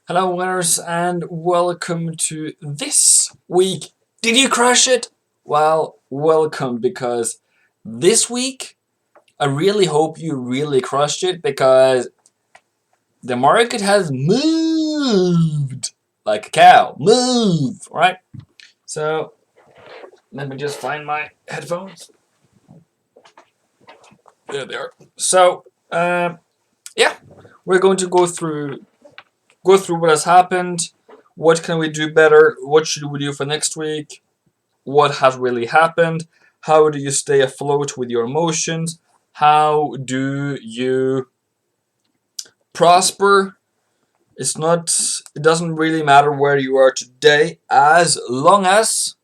Hello winners and welcome to this week. Did you crush it? Well, welcome, because this week I really hope you really crushed it, because the market has moved like a cow. Move, right? So let me just find my headphones. There they are. So yeah, we're going to go through what has happened. What can we do better? What should we do for next week? What has really happened? How do you stay afloat with your emotions? How do you prosper? It doesn't really matter where you are today, as long as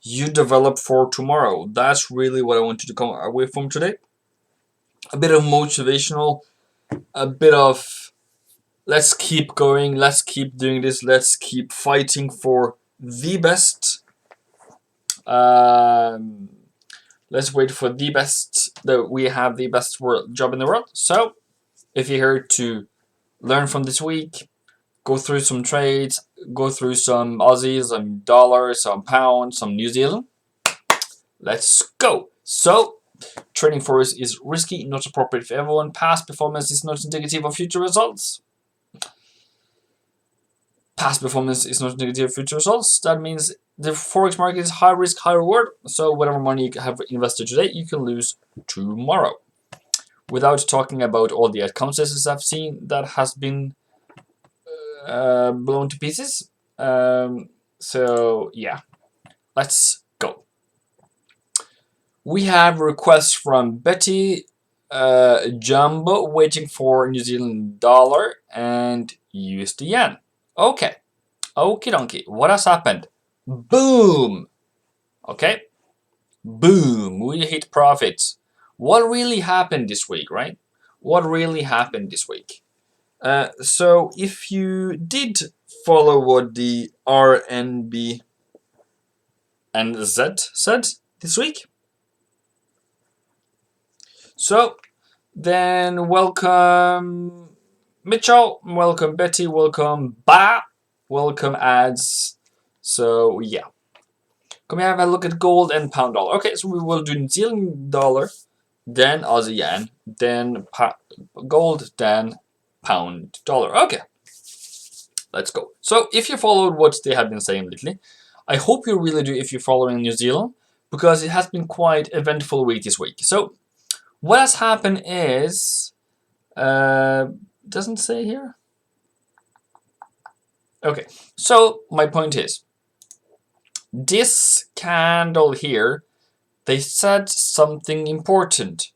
you develop for tomorrow. That's really what I want you to come away from today. A bit of motivational, a bit of let's keep going, let's keep doing this, let's keep fighting for the best. Let's wait for the best, that we have the best job in the world. So if you're here to learn from this week, go through some trades, go through some Aussies, some dollars, some pounds, some New Zealand, let's go. So trading Forex is risky, not appropriate for everyone. Past performance is not indicative of future results. Past performance is not indicative of future results. That means the Forex market is high risk, high reward. So whatever money you have invested today, you can lose tomorrow. Without talking about all the outcomes I've seen that has been blown to pieces. So yeah, let's go. We have requests from Betty, Jumbo, waiting for New Zealand dollar and USD yen. Okay, okie dokie. What has happened? Boom. Okay, boom. We hit profits. What really happened this week, right? What really happened this week? So if you did follow what the RNB and Z said this week, so then welcome Mitchell, welcome Betty, welcome Ba, welcome ads. So yeah, come here, have a look at gold and pound dollar. Okay, so we will do New Zealand dollar, then Aussie yen, then gold, then pound dollar. Okay, let's go. So if you followed what they have been saying lately, I hope you really do if you're following New Zealand, because it has been quite eventful week this week. So what has happened is, doesn't say here. Okay, so my point is, this candle here, they said something important.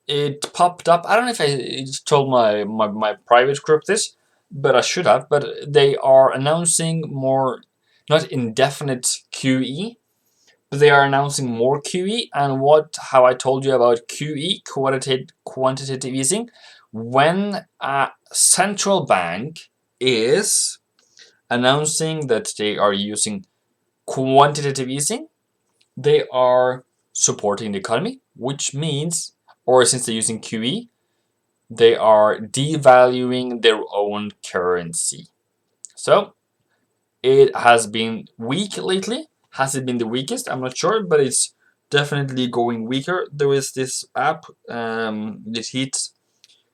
It popped up. I don't know if I told my private group this, but I should have. But they are announcing more, not indefinite QE, but they are announcing more QE. And how I told you about QE, quantitative easing, when a central bank is announcing that they are using quantitative easing, they are supporting the economy, which means, or since they're using QE, they are devaluing their own currency. So it has been weak lately. Has it been the weakest? I'm not sure, but it's definitely going weaker. There is this app, this Heat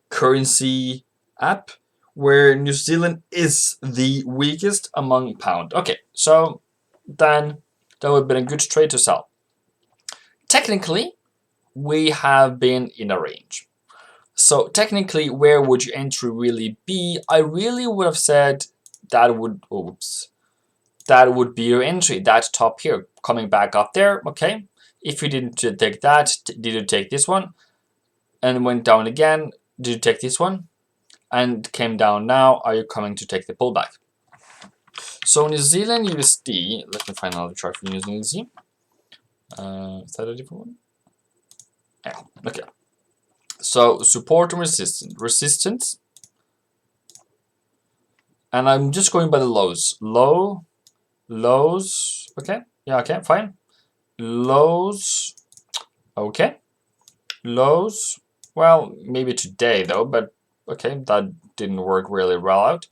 currency app, where New Zealand is the weakest among pound. Okay, so then that would have been a good trade to sell. Technically, we have been in a range. So technically, where would your entry really be? I really would have said that would be your entry, that top here, coming back up there. Okay, if you didn't take that, did you take this one and went down again? Did you take this one and came down? Now are you coming to take the pullback? So New Zealand USD, let me find another chart for New Zealand USD. Is that a different one? Yeah, okay. So support and resistance, and I'm just going by the lows. Lows, okay, yeah, okay, fine. Lows, okay. Lows, well, maybe today though, but okay, that didn't work really well out.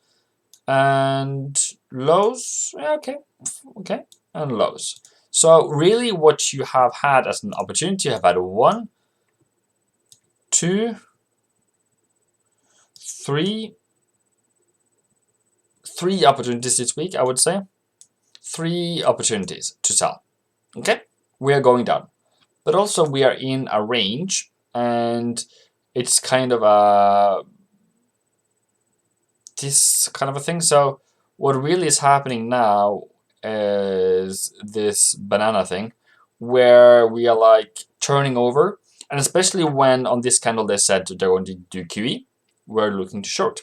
and lows. Yeah, okay, and lows. So really, what you have had as an opportunity, you have had 1, 2, 3 opportunities this week. I would say 3 opportunities to sell. Okay, we are going down, but also we are in a range, and it's kind of this kind of a thing. So what really is happening now is this banana thing, where we are like turning over, and especially when on this candle they said they're going to do QE, we're looking to short.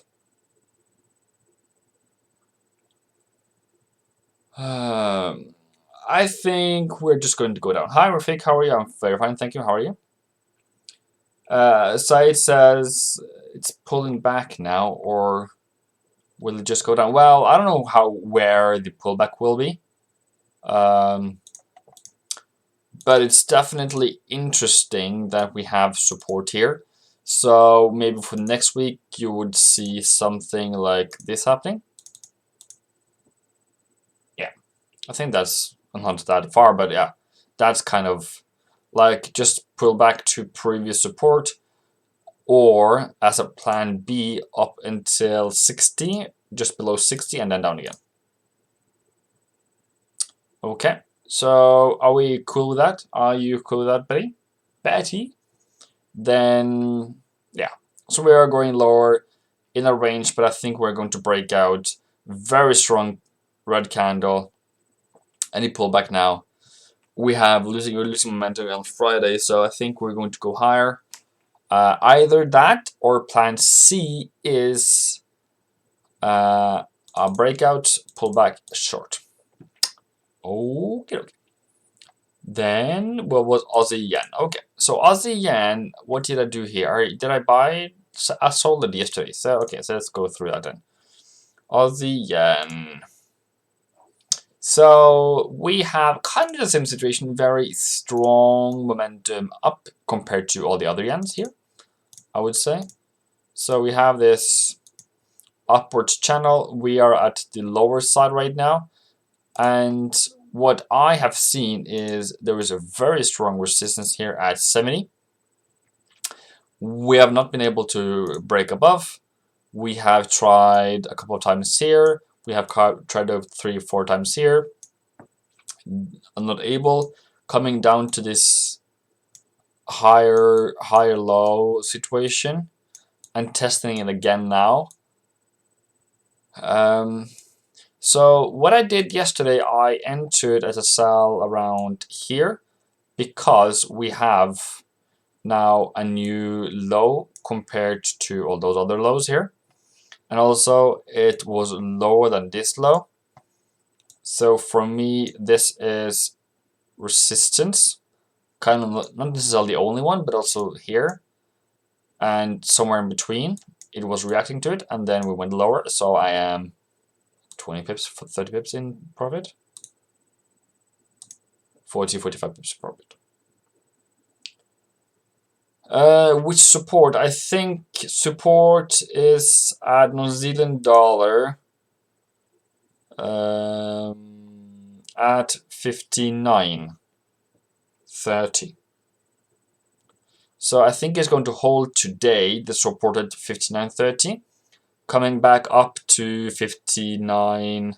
I think we're just going to go down. Hi, Rafik, how are you? I'm very fine, thank you. How are you? Said says it's pulling back now, or will it just go down? Well, I don't know where the pullback will be. But it's definitely interesting that we have support here. So maybe for next week you would see something like this happening. Yeah, I think that's not that far, but yeah, that's kind of like just pull back to previous support, or as a plan B up until 60, just below 60, and then down again. Okay, so are we cool with that? Are you cool with that, Betty? Betty? Then yeah, so we are going lower in a range, but I think we're going to break out. Very strong red candle. Any pullback now. We're losing momentum on Friday, so I think we're going to go higher. Either that or plan C is a breakout, pullback, short. Okay. Then what was Aussie yen? Okay, so Aussie yen, what did I do here? Did I buy? I sold it yesterday. So okay, so let's go through that then. Aussie yen. So we have kind of the same situation, very strong momentum up compared to all the other yens here, I would say. So we have this upwards channel. We are at the lower side right now, and what I have seen is there is a very strong resistance here at 70. We have not been able to break above. We have tried a couple of times here. We have tried 3 or 4 times here. I'm not able. Coming down to this higher low situation and testing it again now. So what I did yesterday, I entered as a sell around here because we have now a new low compared to all those other lows here, and also it was lower than this low. So for me, this is resistance, kind of not necessarily the only one, but also here and somewhere in between. It was reacting to it, and then we went lower. So I am 20 pips, 30 pips in profit, 40, 45 pips profit. Which support? I think support is at New Zealand dollar at 59.30. So I think it's going to hold today, the support at 59.30, coming back up to 59,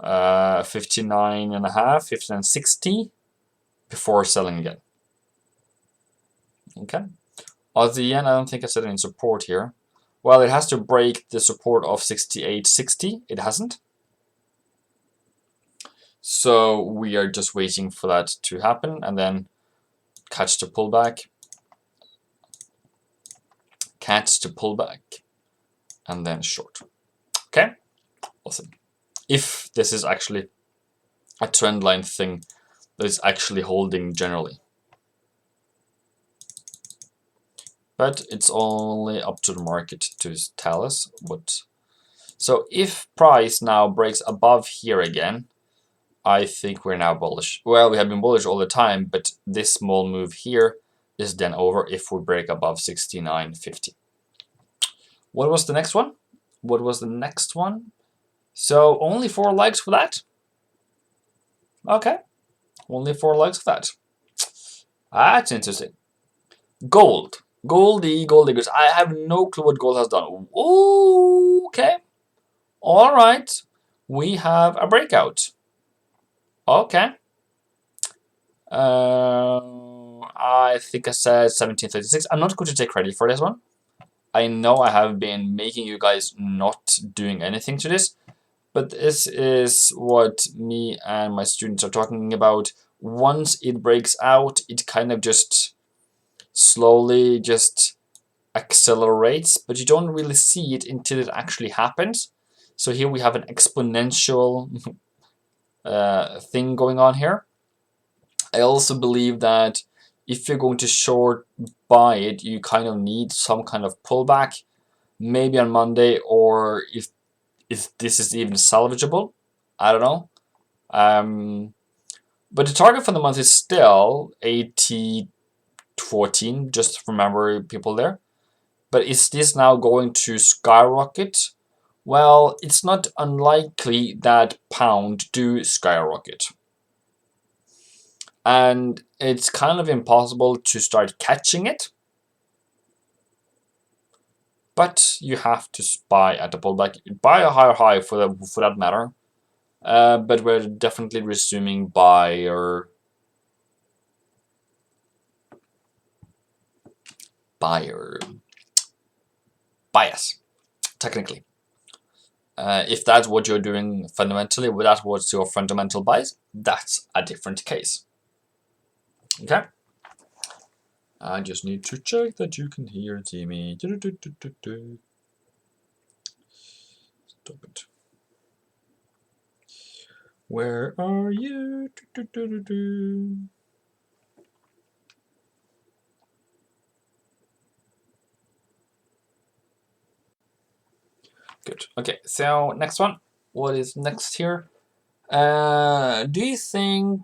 59 and a half, 59.60 before selling again. Okay. Aussie yen, I don't think I said any support here. Well, it has to break the support of 68.60. It hasn't. So we are just waiting for that to happen and then catch the pullback. Catch the pullback. And then short. Okay? Awesome. If this is actually a trend line thing that is actually holding generally. But it's only up to the market to tell us what. So if price now breaks above here again, I think we're now bullish. Well, we have been bullish all the time, but this small move here is then over if we break above 69.50. What was the next one? what was the next one? So only 4 likes for that. Okay, only 4 likes for that. That's interesting. Gold. Goldie, gold diggers. I have no clue what gold has done. Okay. All right. We have a breakout. Okay. I think I said 1736. I'm not going to take credit for this one. I know I have been making you guys not doing anything to this, but this is what me and my students are talking about. Once it breaks out, it kind of just slowly just accelerates, but you don't really see it until it actually happens. So here we have an exponential thing going on here. I also believe that if you're going to short buy it, you kind of need some kind of pullback, maybe on Monday, or if this is even salvageable, I don't know. But the target for the month is still 80.14. Just remember, people there. But is this now going to skyrocket? Well, it's not unlikely that pound do skyrocket. And it's kind of impossible to start catching it. But you have to buy at the pullback. Buy a higher high for that matter. But we're definitely resuming buyer bias, technically. If that's what you're doing fundamentally, well, that's what's your fundamental bias, that's a different case. Okay? I just need to check that you can hear and see me. Stop it. Where are you? Good. Okay, so next one. What is next here? Do you think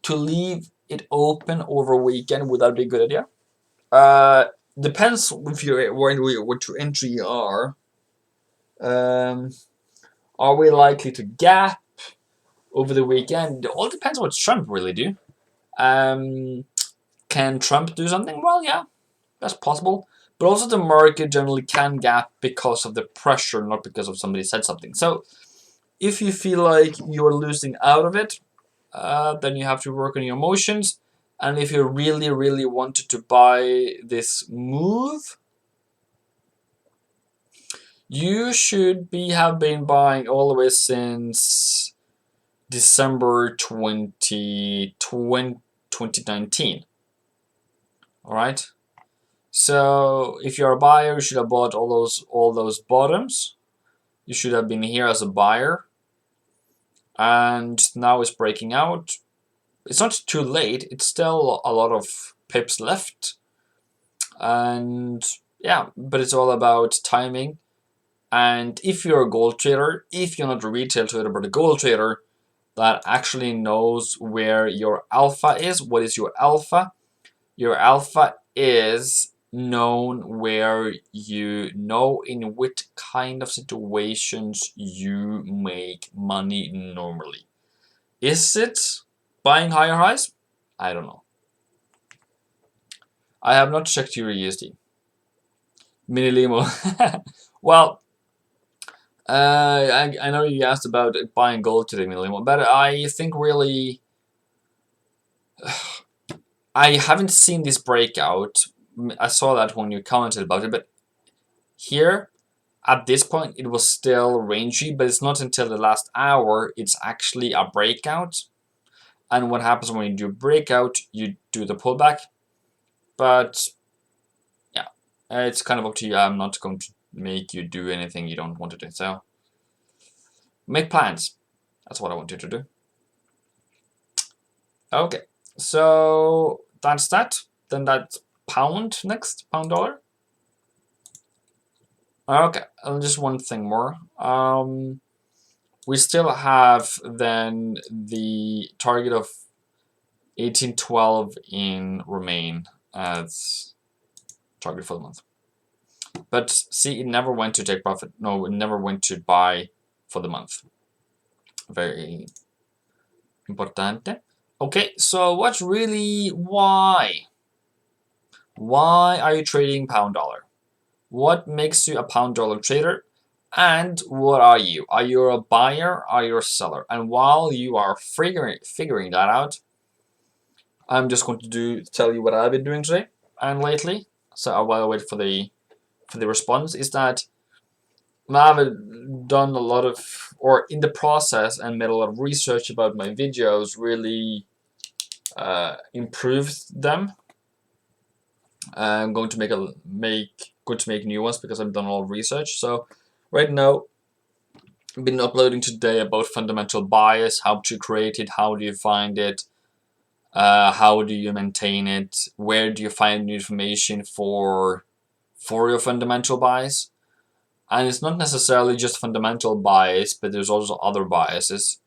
to leave it open over weekend, would that be a good idea? Depends if you're what your entry are. Are we likely to gap over the weekend? It all depends what Trump really do. Can Trump do something? Well, yeah, that's possible. But also the market generally can gap because of the pressure, not because of somebody said something. So if you feel like you're losing out of it, then you have to work on your emotions. And if you really, really wanted to buy this move, you should have been buying all the way since December 2019. All right. So if you're a buyer, you should have bought all those bottoms. You should have been here as a buyer. And now it's breaking out. It's not too late. It's still a lot of pips left. And yeah, but it's all about timing. And if you're a gold trader, if you're not a retail trader but a gold trader that actually knows where your alpha is, what is your alpha? Your alpha is known where you know in which kind of situations you make money normally. Is it buying higher highs? I don't know. I have not checked your USD. Mini limo. Well, I know you asked about buying gold today, mini limo, but I think really I haven't seen this breakout. I saw that when you commented about it, but here at this point it was still rangy, but it's not until the last hour it's actually a breakout. And what happens when you do breakout, you do the pullback. But yeah, it's kind of up to you. I'm not going to make you do anything you don't want to do. So make plans. That's what I want you to do. Okay, so that's that. Then that's pound next, pound dollar. Okay, just one thing more. We still have then the target of 1812 in remain as target for the month. But see, it never went to take profit. No, it never went to buy for the month. Very importante. Okay, so why? Why are you trading pound dollar? What makes you a pound dollar trader? And what are you? Are you a buyer? Are you a seller? And while you are figuring that out, I'm just going to tell you what I've been doing today and lately. So while I wait for the response, is that I've done a lot of, or in the process, and made a lot of research about my videos, really improved them. I'm going to make new ones because I've done a lot of research. So right now, I've been uploading today about fundamental bias, how to create it, how do you find it, how do you maintain it, where do you find new information for your fundamental bias. And it's not necessarily just fundamental bias, but there's also other biases.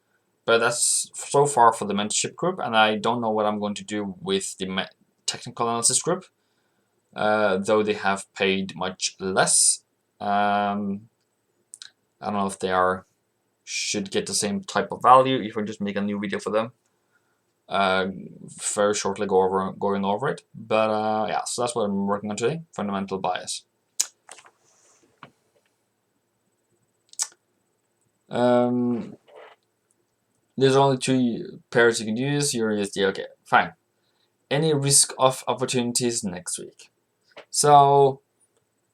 But that's so far for the mentorship group, and I don't know what I'm going to do with the technical analysis group, though they have paid much less. I don't know if they should get the same type of value if I just make a new video for them. Very shortly going over it, but yeah, so that's what I'm working on today. Fundamental bias. There's only two pairs you can use. USD, okay, fine. Any risk of opportunities next week? So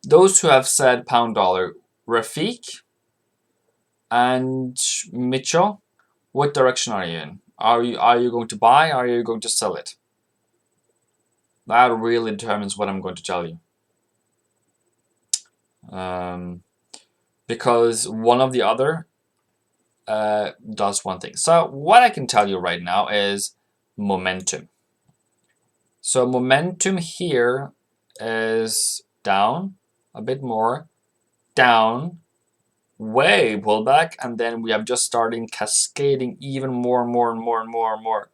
those who have said pound dollar, Rafiq and Mitchell, what direction are you in? Are you going to buy? Or are you going to sell it? That really determines what I'm going to tell you. Because one of the other does one thing. So what I can tell you right now is momentum. So momentum here is down a bit more, down, way pullback, and then we have just starting cascading even more and more and more and more and more.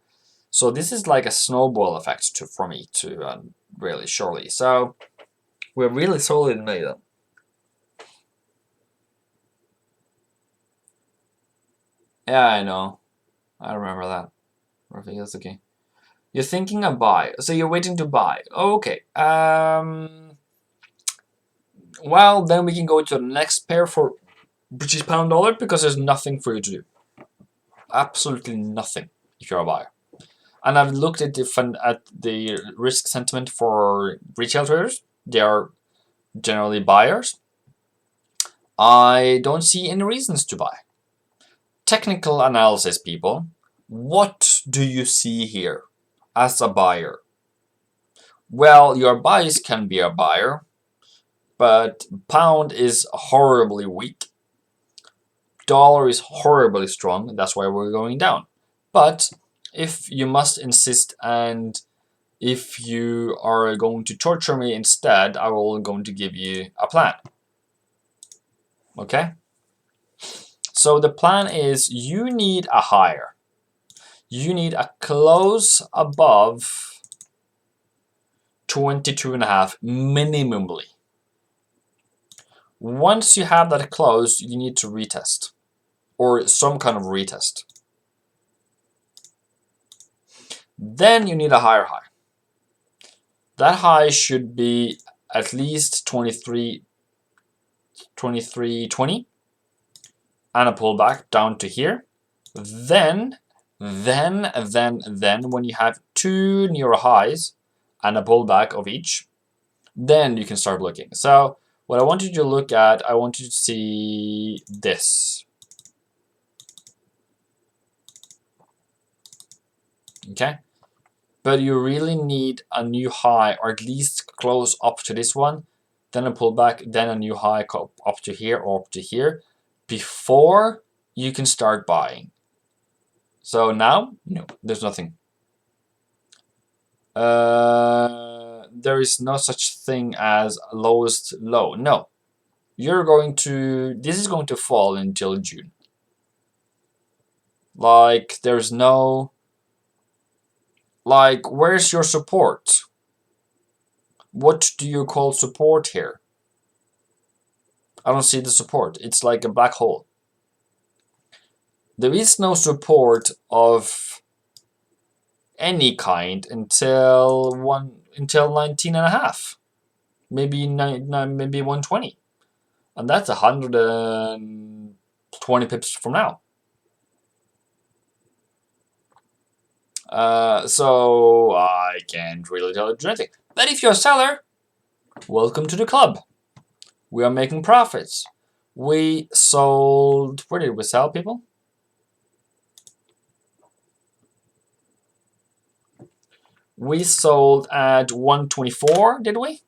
So this is like a snowball effect for me to really surely. So we're really solid in May. Yeah, I know. I remember that. Perfect. That's okay. You're thinking of buy, so you're waiting to buy. Okay. Well, then we can go to the next pair for British pound dollar because there's nothing for you to do. Absolutely nothing if you're a buyer. And I've looked at the risk sentiment for retail traders. They are generally buyers. I don't see any reasons to buy. Technical analysis, people. What do you see here as a buyer? Well, your bias can be a buyer, but pound is horribly weak. Dollar is horribly strong. That's why we're going down. But if you must insist and if you are going to torture me instead, I will going to give you a plan. Okay? So the plan is you need a higher. You need a close above 22.5 minimally. Once you have that close, you need to retest or some kind of retest. Then you need a higher high. That high should be at least 23.20 and a pullback down to here. Then when you have two near highs and a pullback of each, then you can start looking. So what I want you to look at, I want you to see this. Okay? But you really need a new high or at least close up to this one, then a pullback, then a new high up to here or up to here before you can start buying. So now, no, there's nothing. There is no such thing as lowest low. No, this is going to fall until June. Like, there's no, like, where's your support? What do you call support here? I don't see the support. It's like a black hole. There is no support of any kind until 19.5, maybe maybe 120, and that's 120 pips from now. So I can't really tell you anything. But if you're a seller, welcome to the club. We are making profits. We sold. Where did we sell, people? We sold at 124, did we?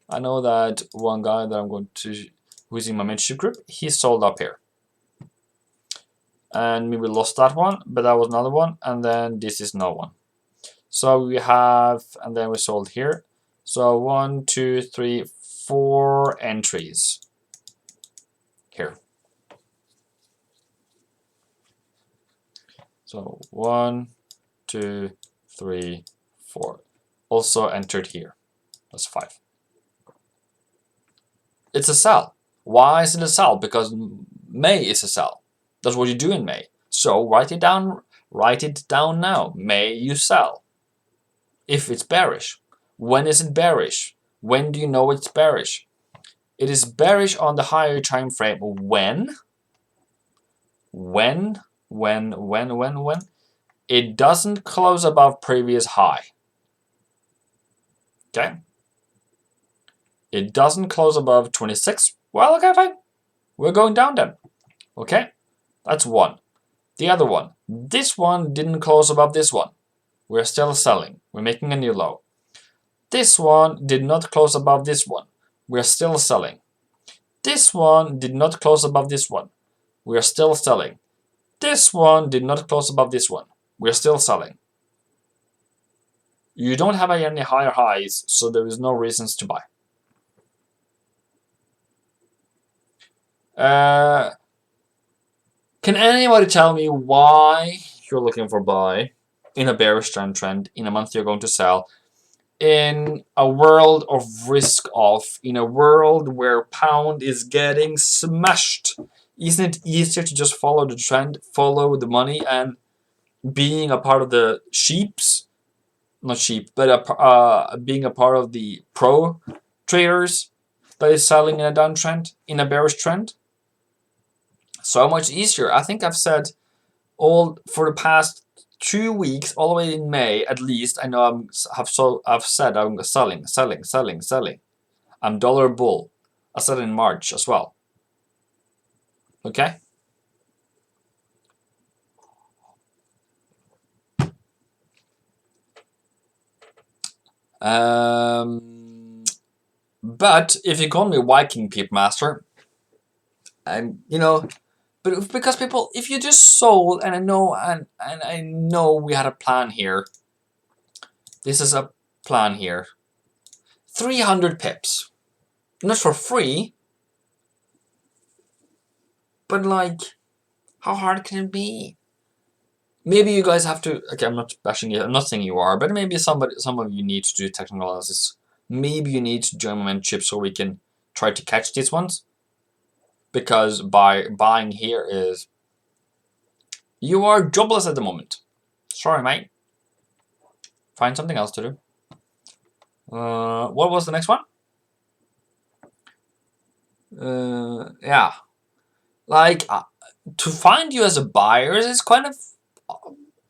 I know that one guy that I'm going to, who's in my mentorship group, he sold up here. And maybe lost that one, but that was another one, and then this is no one. So we have, and then we sold here. So 1, 2, 3, 4 entries here. So 1, 2, 3, 4. Also entered here. That's 5. It's a sell. Why is it a sell? Because May is a sell. That's what you do in May. So write it down. Write it down now. May you sell. If it's bearish. When is it bearish? When do you know it's bearish? It is bearish on the higher time frame. When? It doesn't close above previous high. Okay? It doesn't close above 26. Well, okay, fine. We're going down then. Okay? That's one. The other one. This one didn't close above this one. We're still selling. We're making a new low. This one did not close above this one. We're still selling. This one did not close above this one. We're still selling. This one did not close above this one. We're still selling. You don't have any higher highs, so there is no reasons to buy. Can anybody tell me why you're looking for buy in a bearish trend in a month you're going to sell, in a world of risk off, in a world where pound is getting smashed? Isn't it easier to just follow the trend, follow the money, and being a part of the sheeps, not sheep, but being a part of the pro traders that is selling in a downtrend, in a bearish trend? So much easier. I think I've said all for the past 2 weeks, all the way in May at least. I know I've said I'm selling. I'm dollar bull. I said in March as well. Okay. But if you call me Viking Peep Master, I'm but because people, if you just sold, and I know we had a plan here. This is a plan here. 300 pips, not for free, but like, how hard can it be? Maybe you guys have to. Okay, I'm not bashing you. I'm not saying you are, but maybe some of you need to do technical analysis. Maybe you need to join my mentorship so we can try to catch these ones. Because by buying here is, you are jobless at the moment. Sorry, mate. Find something else to do. What was the next one? Yeah, like to find you as a buyer is kind of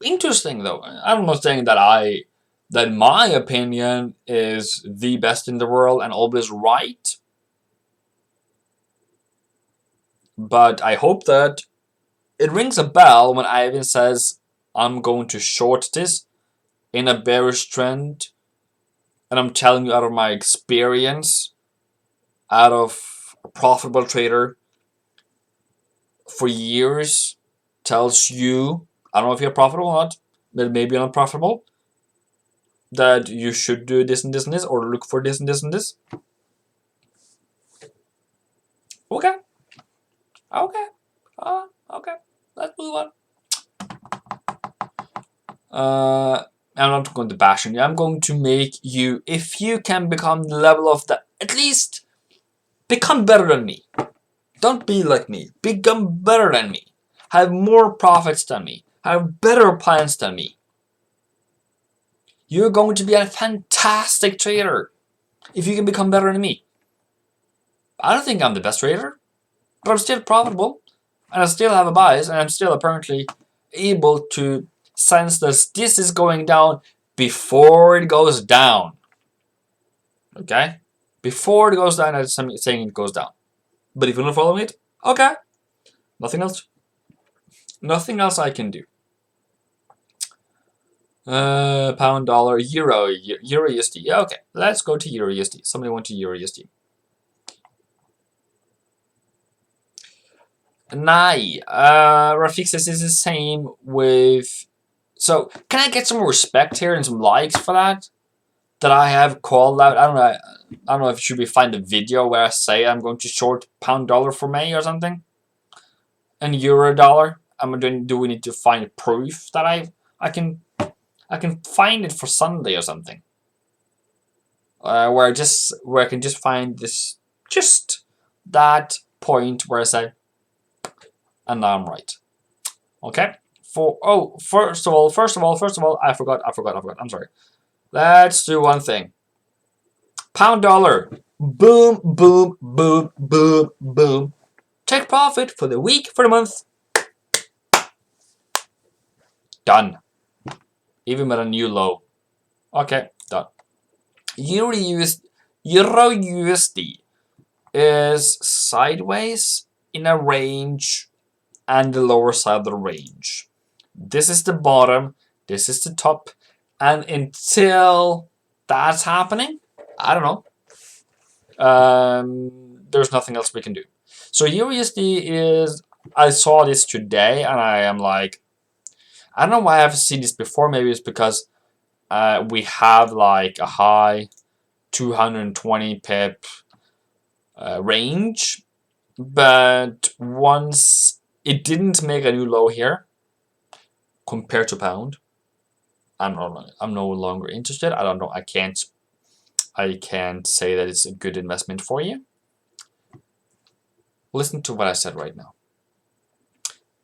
interesting, though. I'm not saying that my opinion is the best in the world and always right, but I hope that it rings a bell when Ivan says I'm going to short this in a bearish trend, and I'm telling you out of my experience, out of a profitable trader for years, tells you, I don't know if you're profitable or not, but maybe you're not profitable, that you should do this and this and this, or look for this and this and this. Okay. Okay. Okay. Let's move on. I'm not going to bash on you. I'm going to make you, if you can become the level of the, at least Become better than me. Don't be like me. Become better than me. Have more profits than me. Have better plans than me. You're going to be a fantastic trader if you can become better than me. I don't think I'm the best trader, but I'm still profitable, and I still have a bias, and I'm still apparently able to sense that this is going down before it goes down. Okay? Before it goes down, I'm saying it goes down. But if you're not following it, okay. Nothing else. Nothing else I can do. Pound, dollar, euro, euro USD. Yeah, okay, let's go to euro USD. Somebody went to euro USD. Nai. Rafik says it's the same with. So can I get some respect here and some likes for that? That I have called out. I don't know. I don't know if should we find a video where I say I'm going to short pound dollar for May or something, and euro dollar. Do we need to find proof that I can find it for Sunday or something? Where I can just find this just that point where I say, and now I'm right. Okay. First of all, I forgot. I'm sorry. Let's do one thing. Pound dollar. Boom, boom, boom, boom, boom. Take profit for the week, for the month. Done. Even with a new low. Okay, done. Euro USD is sideways in a range and the lower side of the range. This is the bottom, this is the top, and until that's happening, I don't know. There's nothing else we can do. So USD is, I saw this today and I am like, I don't know why I've seen this before. Maybe it's because we have like a high 220 pip range, but once it didn't make a new low here compared to pound, I'm no longer interested. I don't know. I can't say that it's a good investment for you. Listen to what I said right now.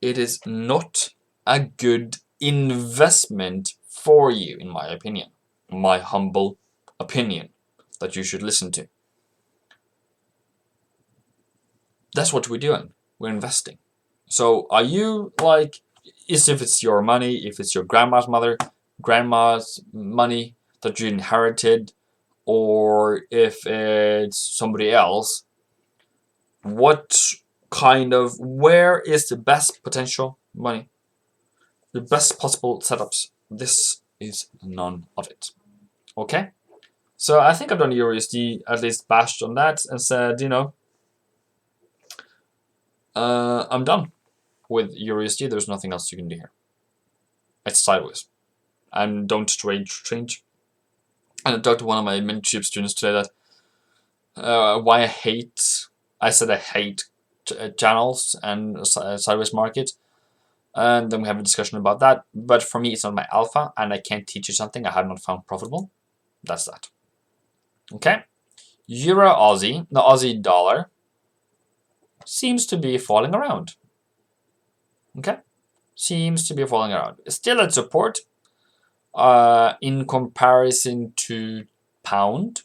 It is not a good investment for you, in my opinion. My humble opinion that you should listen to. That's what we're doing. We're investing. So are you like, if it's your money, if it's your grandma's money that you inherited, or if it's somebody else, where is the best potential money? The best possible setups? This is none of it. Okay? So I think I've done EURUSD, at least bashed on that and said, I'm done with EURUSD. There's nothing else you can do here. It's sideways. And don't change. And I talked to one of my mentorship students today that why I said I hate channels and sideways market. And then we have a discussion about that. But for me, it's not my alpha, and I can't teach you something I have not found profitable. That's that. Okay? Euro Aussie, the Aussie dollar, seems to be falling around. Okay? Seems to be falling around. It's still at support in comparison to pound.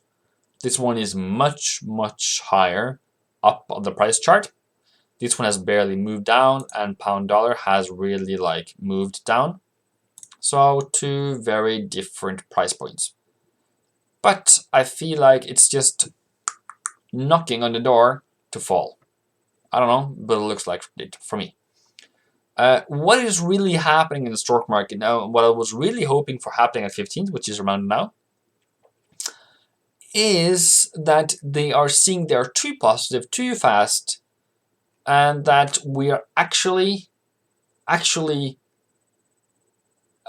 This one is much, much higher up on the price chart. This one has barely moved down, and pound dollar has really moved down. So two very different price points. But I feel like it's just knocking on the door to fall. I don't know, but it looks like it for me. What is really happening in the stock market now, what I was really hoping for happening at 15th, which is around now, is that they are seeing they're too positive, too fast, and that we are actually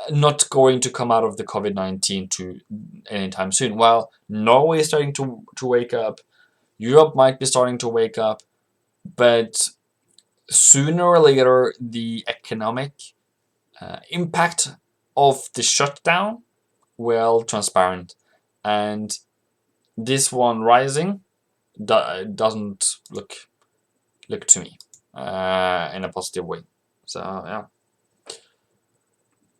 not going to come out of the COVID-19 anytime soon. Well, Norway is starting to wake up, Europe might be starting to wake up, but sooner or later the economic impact of the shutdown will transparent, and this one rising doesn't look to me in a positive way. So yeah.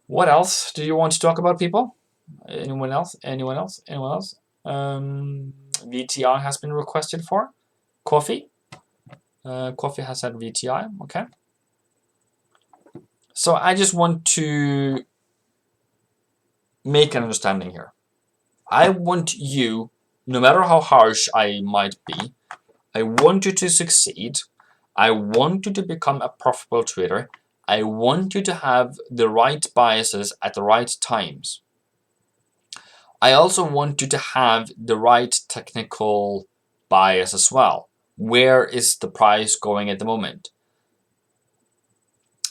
What else do you want to talk about, people? Anyone else? Anyone else? Anyone else? VTI has been requested for. Coffee. Coffee has had VTI. Okay. So I just want to make an understanding here. I want you, no matter how harsh I might be, I want you to succeed. I want you to become a profitable trader. I want you to have the right biases at the right times. I also want you to have the right technical bias as well. Where is the price going at the moment?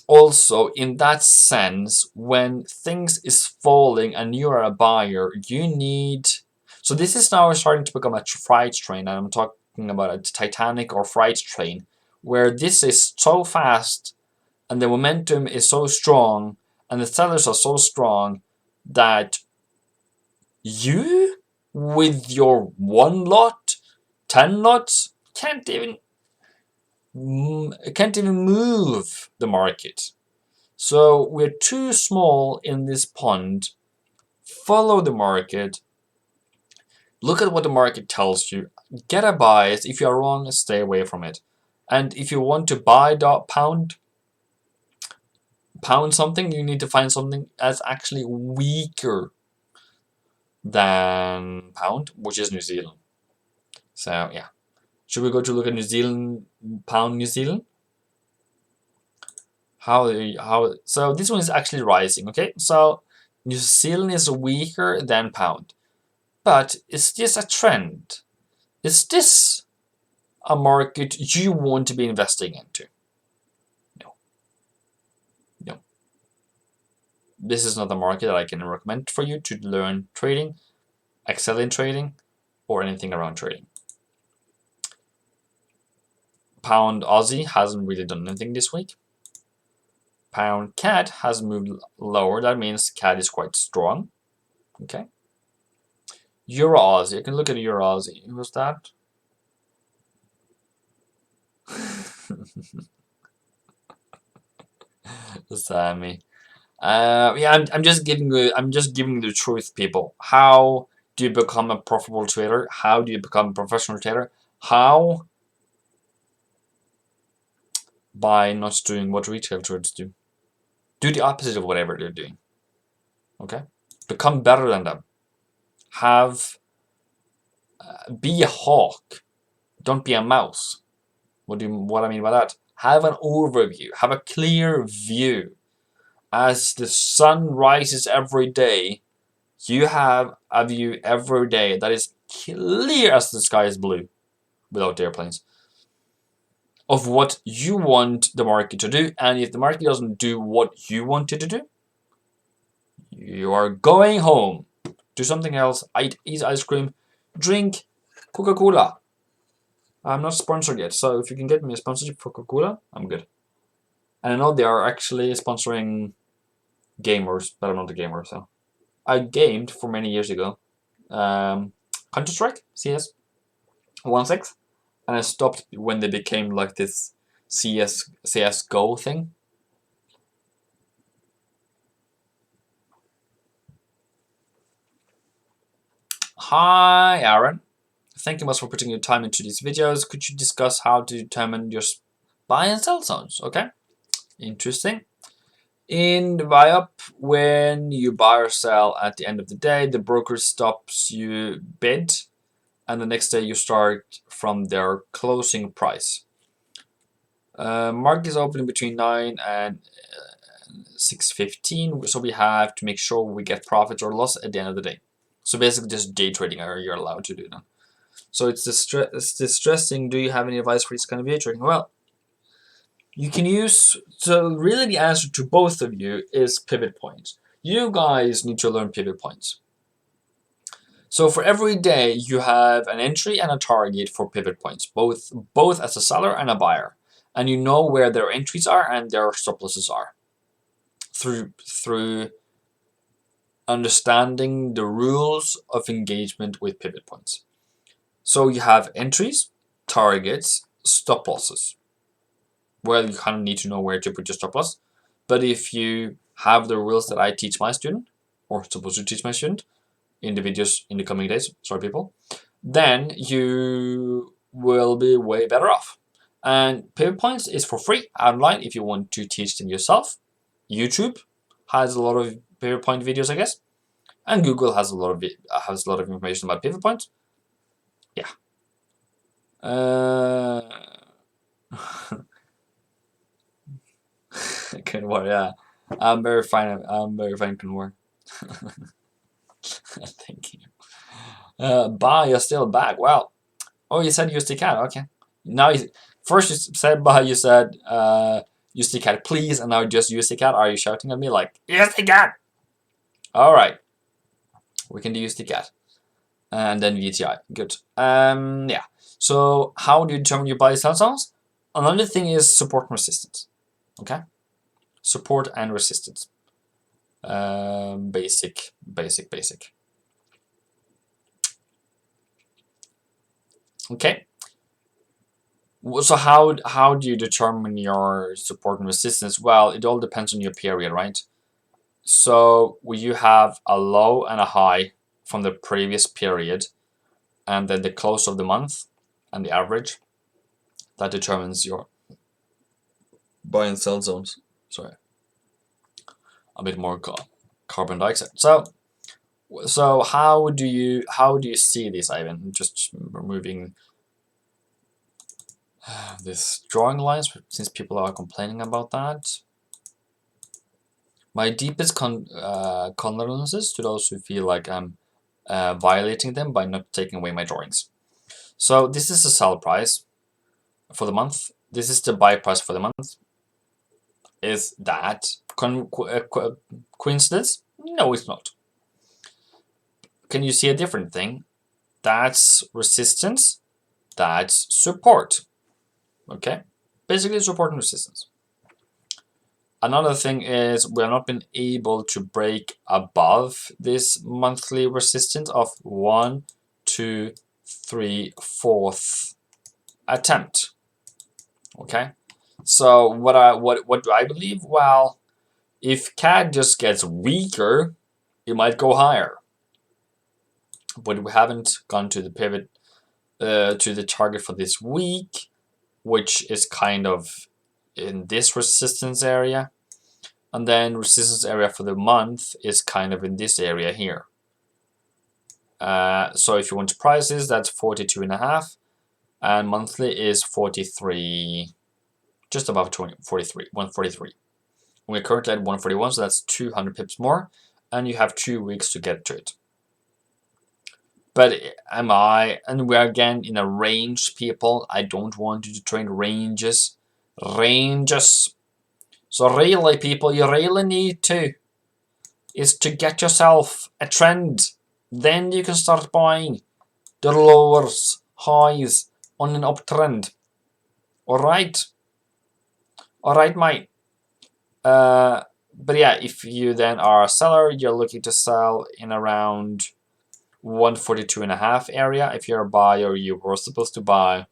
Also, in that sense, when things is falling and you are a buyer, you need... So this is now starting to become a freight train, and I'm talking about a Titanic or freight train, where this is so fast and the momentum is so strong and the sellers are so strong that you, with your 1 lot, 10 lots, can't even move the market. So we're too small in this pond. Follow the market. Look at what the market tells you. Get a bias. If you're wrong, stay away from it. And if you want to buy pound something, you need to find something that's actually weaker than pound, which is New Zealand. So yeah. Should we go to look at New Zealand, pound New Zealand? So this one is actually rising, okay? So New Zealand is weaker than pound. But is this a trend? Is this a market you want to be investing into? No. No. This is not a market that I can recommend for you to learn trading, excel in trading, or anything around trading. Pound Aussie hasn't really done anything this week. Pound CAD has moved lower. That means CAD is quite strong. Okay. EURUSD. You can look at EURUSD. Who's that? Sammy. Yeah, I'm just giving you the truth, people. How do you become a profitable trader? How do you become a professional trader? How? By not doing what retail traders do. Do the opposite of whatever they're doing. Okay? Become better than them. Be a hawk. Don't be a mouse. What I mean by that? Have an overview. Have a clear view. As the sun rises every day, you have a view every day that is clear as the sky is blue, without airplanes, of what you want the market to do. And if the market doesn't do what you want it to do, you are going home. Do something else. Eat ice cream. Drink Coca-Cola. I'm not sponsored yet, so if you can get me a sponsorship for Coca-Cola, I'm good. And I know they are actually sponsoring gamers, but I'm not a gamer, so. I gamed for many years ago. Counter-Strike, CS 1.6, and I stopped when they became like this CSGO thing. Hi, Aaron. Thank you much for putting your time into these videos. Could you discuss how to determine your buy and sell zones? Okay, interesting. In the buy-up, when you buy or sell at the end of the day, the broker stops you bid, and the next day you start from their closing price. Market is opening between 9 and 6:15, so we have to make sure we get profits or loss at the end of the day. So basically just day trading you're allowed to do now. So it's distressing. Do you have any advice for this kind of day trading? Well, you can use... So really the answer to both of you is pivot points. You guys need to learn pivot points. So for every day you have an entry and a target for pivot points, both as a seller and a buyer. And you know where their entries are and their stop losses are through understanding the rules of engagement with pivot points. So you have entries targets, stop losses. Well, you kind of need to know where to put your stop loss. But if you have the rules that I teach my student, or supposed to teach my student, in the videos in the coming days, sorry people, then you will be way better off. And pivot points is for free online if you want to teach them yourself. YouTube has a lot of pivot point videos, I guess, and Google has a lot of information about pivot points. Yeah. Can work. Yeah, I'm very fine. Can work. Thank you. Bye. You're still back. Wow. Oh, you said USDCAD. Okay. Now first you said bye. You said USDCAD, please, and now just USDCAD. Are you shouting at me like USDCAD? All right. We can do USDCAD, and then VTI. Good. Yeah. So how do you determine your buy sell zones? Another thing is support and resistance. Okay. Support and resistance. Basic. Okay. So how do you determine your support and resistance? Well, it all depends on your period, right? So you have a low and a high from the previous period, and then the close of the month and the average. That determines your buy and sell zones. Sorry, a bit more carbon dioxide. So how do you see this, Ivan? Just removing this drawing lines since people are complaining about that. My deepest condolences to those who feel like I'm violating them by not taking away my drawings. So this is the sell price for the month. This is the buy price for the month. Is that coincidence? No, it's not. Can you see a different thing? That's resistance. That's support. Okay, basically support and resistance. Another thing is we have not been able to break above this monthly resistance of 1, 2, 3, 4th attempt. Okay, so what do I believe? Well, if CAD just gets weaker, it might go higher. But we haven't gone to the pivot to the target for this week, which is kind of in this resistance area, and then resistance area for the month is kind of in this area here. So if you want to prices, that's 42.5, and monthly is 43, just above 43, 143. We're currently at 141, so that's 200 pips more, and you have 2 weeks to get to it. But and we're again in a range, people. I don't want you to trade ranges. So really, people, you really need to is to get yourself a trend. Then you can start buying the lowers, highs on an uptrend. Alright, mate. But yeah, if you then are a seller, you're looking to sell in around 142.5 area. If you're a buyer, you were supposed to buy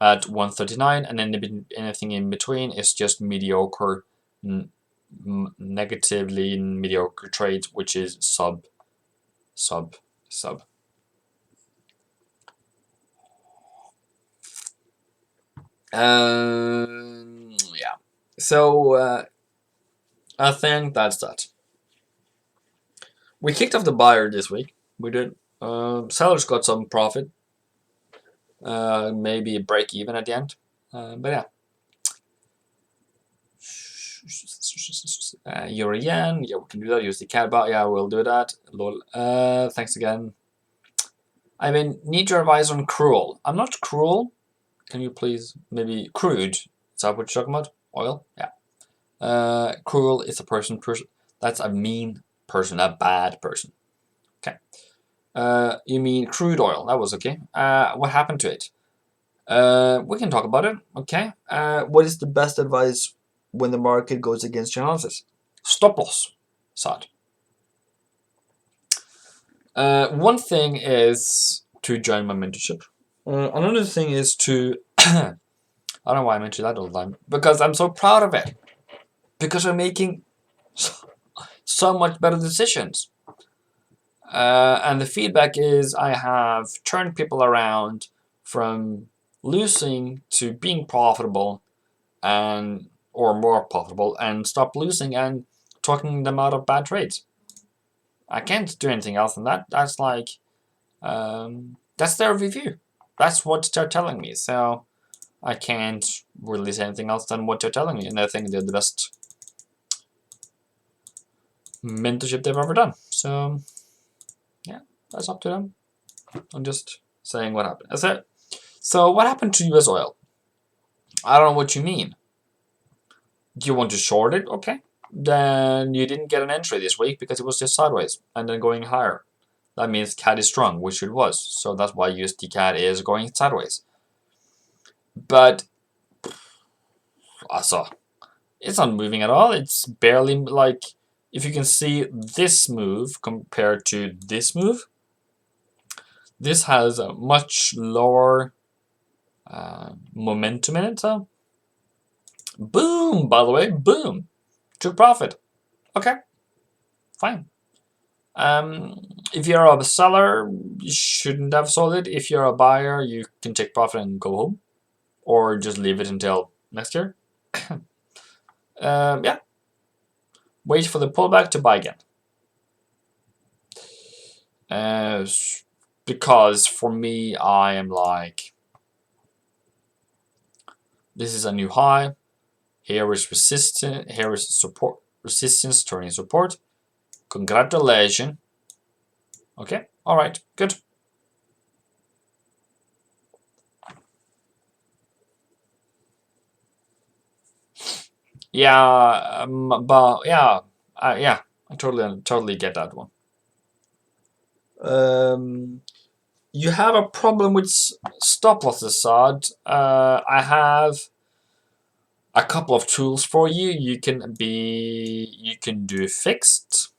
at 139, and then anything in between is just mediocre, negatively mediocre trades, which is sub. Yeah. So I think that's that. We kicked off the buyer this week. We did. Sellers got some profit. Maybe a break even at the end. But yeah. Euro yen. Yeah, we can do that. Use the CAD bar. Yeah, we'll do that. Lol. Thanks again. I mean, need your advice on cruel. I'm not cruel. Can you please maybe crude? Is that what you're talking about? Oil? Yeah. Cruel is a person. That's a mean person, a bad person. Okay. You mean crude oil? That was okay. What happened to it? We can talk about it. Okay. What is the best advice when the market goes against your analysis? Stop loss. Sad. One thing is to join my mentorship. Another thing is to I don't know why I mention that all the time, because I'm so proud of it, because we're making so much better decisions. And the feedback is I have turned people around from losing to being profitable, and or more profitable, and stop losing and talking them out of bad trades. I can't do anything else than that. That's like that's their review. That's what they're telling me. So I can't release anything else than what they're telling me, and I think they're the best mentorship they've ever done. So yeah, that's up to them. I'm just saying what happened. That's it. So what happened to US oil? I don't know what you mean. Do you want to short it? Okay. Then you didn't get an entry this week because it was just sideways and then going higher. That means CAD is strong, which it was. So that's why USDCAD is going sideways. But I saw it's not moving at all. It's barely, like, if you can see this move compared to this move, this has a much lower momentum in it. So boom, by the way, boom, took profit. Okay, fine. If you're a seller, you shouldn't have sold it. If you're a buyer, you can take profit and go home, or just leave it until next year. Yeah, wait for the pullback to buy again. Because for me, I am like, this is a new high. Here is resistance. Here is support. Resistance turning support. Congratulations. Okay. All right. Good. Yeah. But yeah. Yeah. I totally get that one. You have a problem with stop losses, Saad. I have a couple of tools for you. You can do fixed.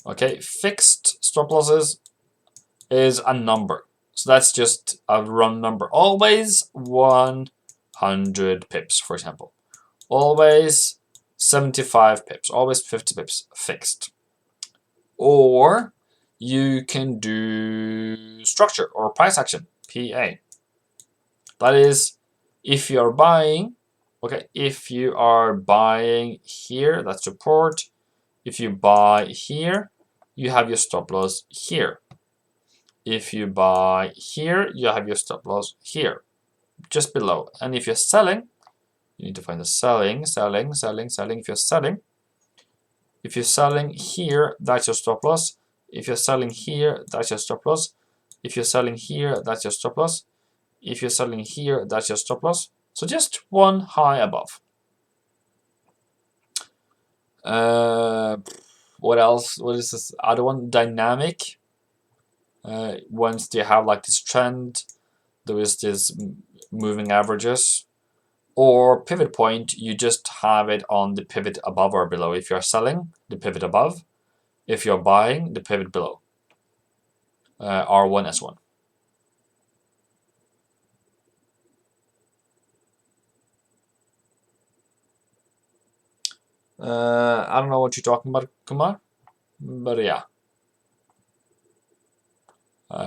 Okay, fixed stop losses is a number. So that's just a run number. Always 100 pips, for example. Always 75 pips. Always 50 pips fixed. Or you can do structure or price action, PA. That is, if you're buying, okay, if you are buying here, that's support. If you buy here, you have your stop loss here. If you buy here, you have your stop loss here, just below. And if you're selling, you need to find the selling. If you're selling here, that's your stop loss. If you're selling here, that's your stop loss. If you're selling here, that's your stop loss. If you're selling here, that's your stop loss. So just one high above. What else? What is this other one? Dynamic. Once they have like this trend, there is this moving averages. Or pivot point, you just have it on the pivot above or below. If you're selling, the pivot above. If you're buying, the pivot below. R1, S1. I don't know what you're talking about, Kumar, but yeah.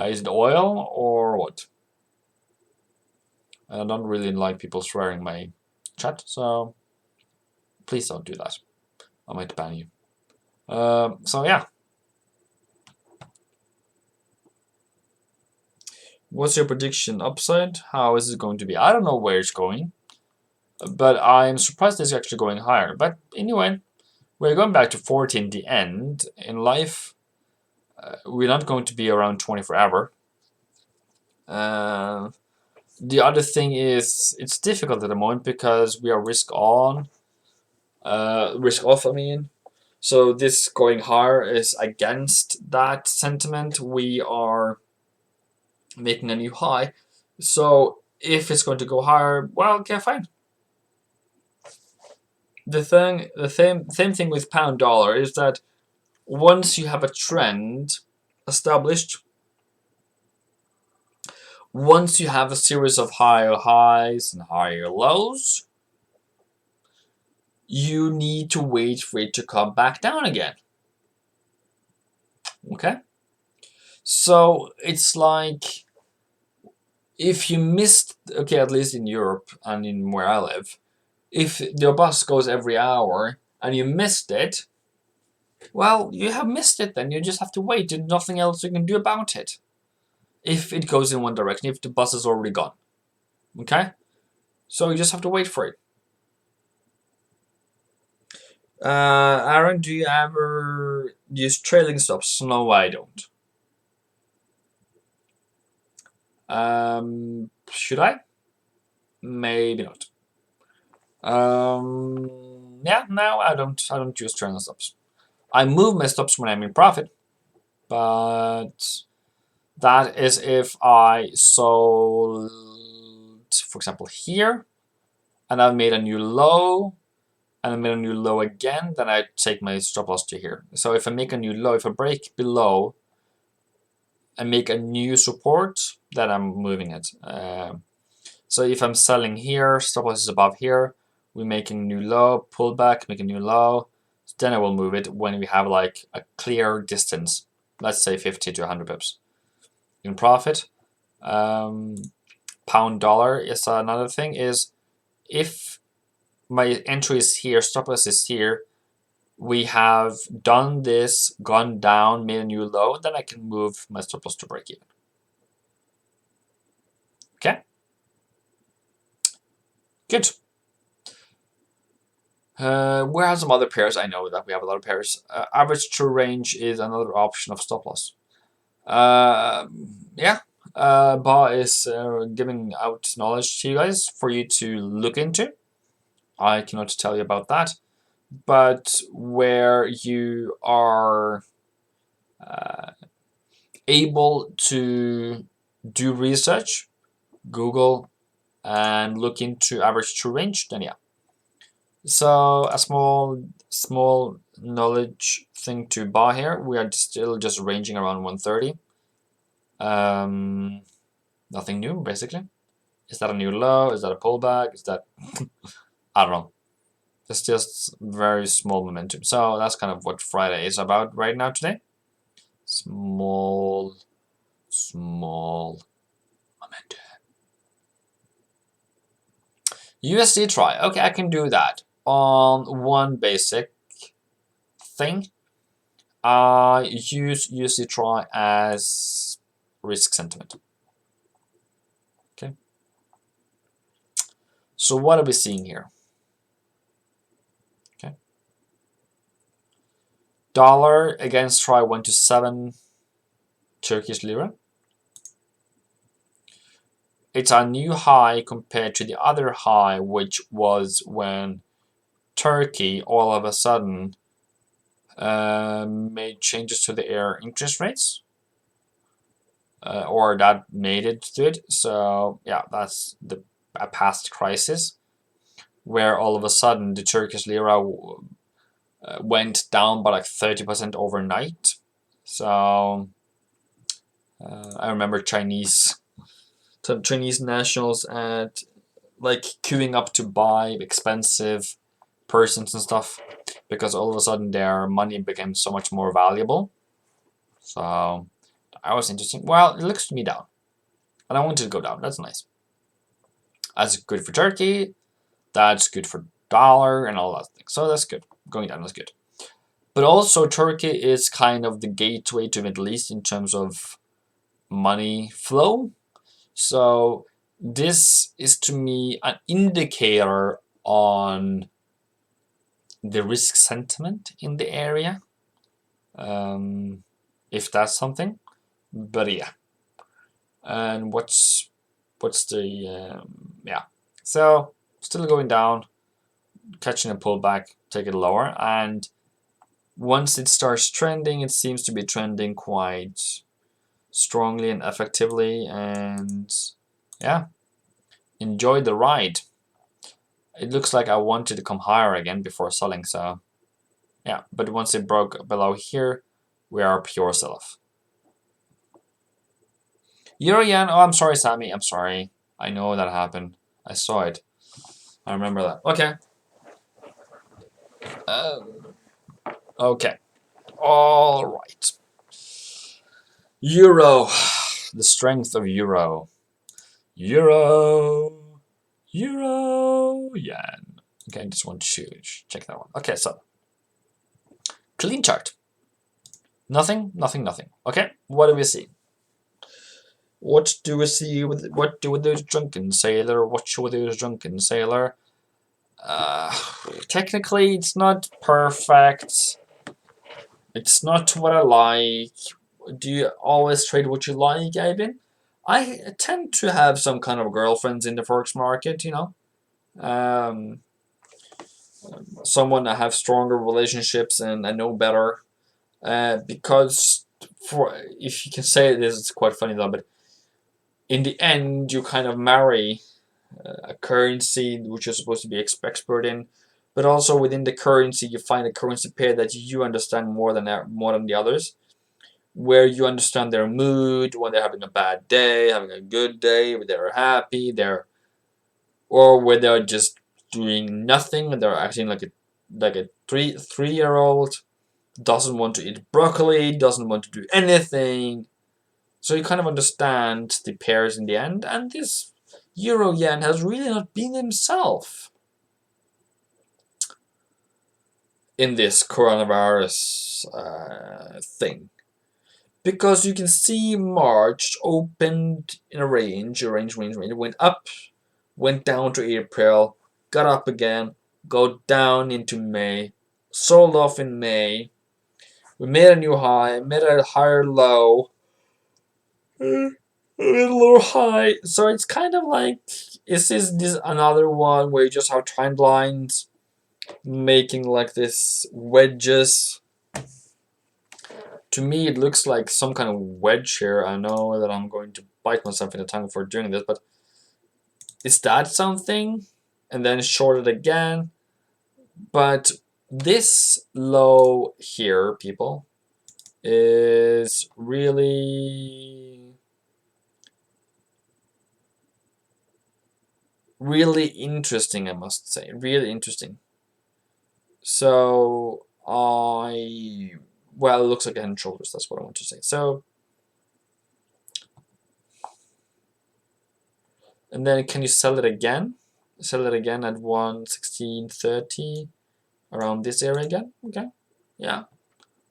Is it oil or what? I don't really like people swearing my chat, so please don't do that. I might ban you. So yeah. What's your prediction? Upside? How is it going to be? I don't know where it's going, but I'm surprised it's actually going higher. But anyway, we're going back to 40 in the end. In life, we're not going to be around 20 forever. The other thing is it's difficult at the moment because we are risk on, risk off, I mean. So this going higher is against that sentiment. We are making a new high. So if it's going to go higher, well, okay, fine. The same thing with pound dollar is that once you have a trend established, Once you have a series of higher highs and higher lows, you need to wait for it to come back down again. Okay? So it's like if you missed, okay, at least in Europe and in where I live, if your bus goes every hour and you missed it, well, you have missed it then. You just have to wait. There's nothing else you can do about it. If it goes in one direction, if the bus is already gone. Okay? So you just have to wait for it. Aaron, do you ever use trailing stops? No, I don't. Should I? Maybe not. Yeah, no, I don't use trailing stops. I move my stops when I'm in profit, but that is if I sold, for example, here, and I've made a new low, and I made a new low again, then I take my stop loss to here. So if I make a new low, if I break below and make a new support, then I'm moving it. So if I'm selling here, stop loss is above here, we make a new low, pull back, make a new low, then I will move it when we have like a clear distance, let's say 50 to 100 pips. In profit, pound dollar is another thing, is if my entry is here, stop loss is here, we have done this, gone down, made a new low, then I can move my stop loss to break even. Okay? Good. We have some other pairs. I know that we have a lot of pairs. Average true range is another option of stop loss. Yeah. Ba is giving out knowledge to you guys for you to look into. I cannot tell you about that. But where you are able to do research, Google, and look into average true range, then yeah. So a small knowledge thing to buy here. We are still just ranging around 130. Nothing new basically. Is that a new low? Is that a pullback? Is that I don't know. It's just very small momentum. So that's kind of what Friday is about right now today. Small momentum. USD try. Okay, I can do that on one basic thing. I use USD try as risk sentiment. Okay. So what are we seeing here? Okay. Dollar against try went to 7 Turkish Lira. It's a new high compared to the other high, which was when Turkey all of a sudden made changes to their interest rates, or that made it to it. So yeah, that's a past crisis where all of a sudden the Turkish lira went down by like 30% overnight. So I remember Chinese nationals at like queuing up to buy expensive persons and stuff because all of a sudden their money became so much more valuable. So that was interesting. Well, it looks to me down, and I want it to go down. That's nice. That's good for Turkey. That's good for dollar and all that things. So that's good. Going down is good. But also Turkey is kind of the gateway to Middle East in terms of money flow. So this is to me an indicator on the risk sentiment in the area, if that's something. But yeah, and what's the yeah? So still going down, catching a pullback, take it lower, and once it starts trending, it seems to be trending quite strongly and effectively, and yeah, enjoy the ride. It looks like I wanted to come higher again before selling, so yeah, but once it broke below here, we are pure sell-off. Euro yen. Oh, I'm sorry, Sammy. I'm sorry. I know that happened. I saw it. I remember that. Okay. Okay. All right. Euro. The strength of euro. Euro. Euro. Yen. Okay, I just want to check that one. Okay, so clean chart. Nothing, nothing, nothing. Okay, what do we see? What do we see with what do with those drunken sailor? What show with those drunken sailor? Technically, it's not perfect. It's not what I like. Do you always trade what you like, Ivan? I tend to have some kind of girlfriends in the forex market, you know. Um, Someone I have stronger relationships and I know better. Because for if you can say this, it's quite funny though. But in the end, you kind of marry a currency which you're supposed to be expert in, but also within the currency, you find a currency pair that you understand more than the others, where you understand their mood when they're having a bad day, having a good day, when they're happy, or when they're just doing nothing and they're acting like a three-year old, doesn't want to eat broccoli, doesn't want to do anything. So you kind of understand the pairs in the end, and this Euro Yen has really not been himself in this coronavirus thing. Because you can see March opened in a range, it went up, went down to April, got up again, go down into May, sold off in May. We made a new high, made a higher low, a lower high. So it's kind of like, is this another one where you just have trend lines making like this wedges? To me, it looks like some kind of wedge here. I know that I'm going to bite myself in the tongue for doing this, but is that something? And then short it again. But this low here, people, is really, really interesting, I must say. Really interesting. So, well, it looks like a head and shoulders. That's what I want to say. So, and then can you sell it again? Sell it again at 116.30 around this area again. Okay, yeah,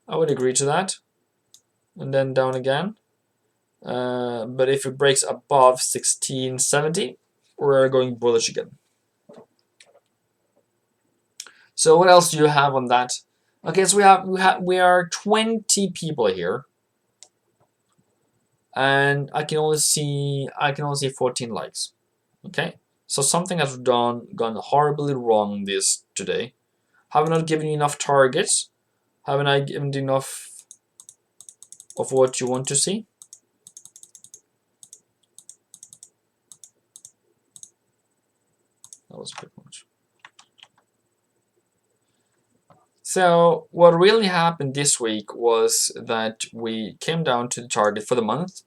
I would agree to that. And then down again. But if it breaks above 1670, we're going bullish again. So what else do you have on that? Okay, so we are 20 people here, and I can only see 14 likes. Okay, so something has gone horribly wrong this today. Have I not given you enough targets? Haven't I given enough of what you want to see? That was a bit much. So what really happened this week was that we came down to the target for the month,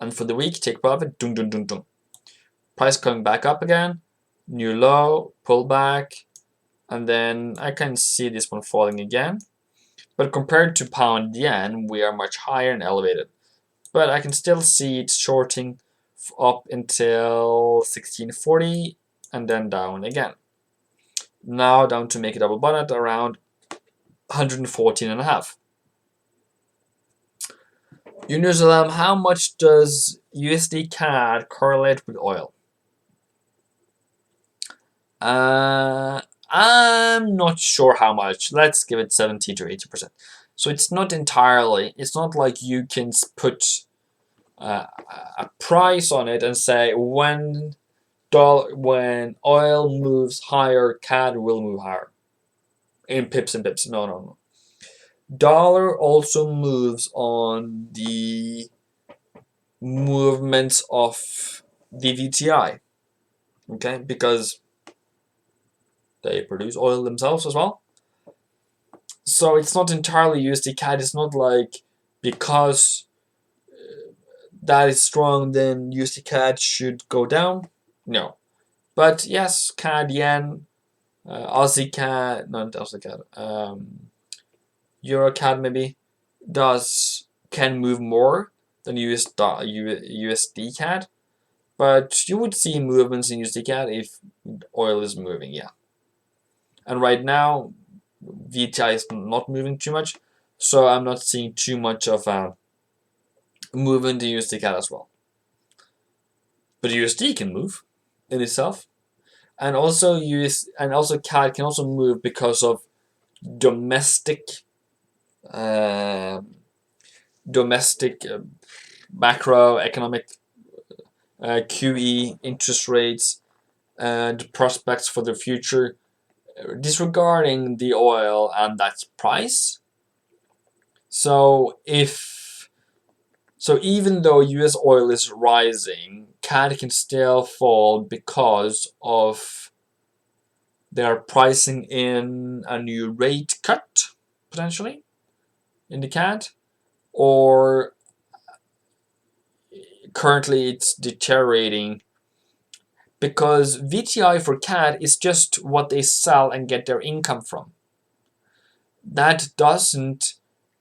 and for the week, take profit, dun dun dun dun. Price coming back up again, new low, pull back, and then I can see this one falling again. But compared to pound yen, we are much higher and elevated. But I can still see it shorting up until 1640 and then down again. Now down to make a double bottom at around 114.5. Unisalam, how much does USD CAD correlate with oil? I'm not sure how much. Let's give it 70 to 80%. So it's not like you can put a price on it and say when oil moves higher, CAD will move higher in pips and pips. No. Dollar also moves on the movements of the VTI, okay, because they produce oil themselves as well. So it's not entirely USD CAD. It's not like because that is strong, then USD CAD should go down? No. But yes, CAD, Yen, Aussie CAD, not Aussie CAD, Euro CAD maybe, can move more than USD CAD, but you would see movements in USD CAD if oil is moving, yeah. And right now, VTI is not moving too much, so I'm not seeing too much of a movement in USD CAD as well. But USD can move in itself, and also CAD can also move because of domestic macroeconomic QE, interest rates, and prospects for the future, disregarding the oil and that price. So even though US oil is rising, CAD can still fall because of they're pricing in a new rate cut, potentially, in the CAD, or currently it's deteriorating because VTI for CAD is just what they sell and get their income from. That doesn't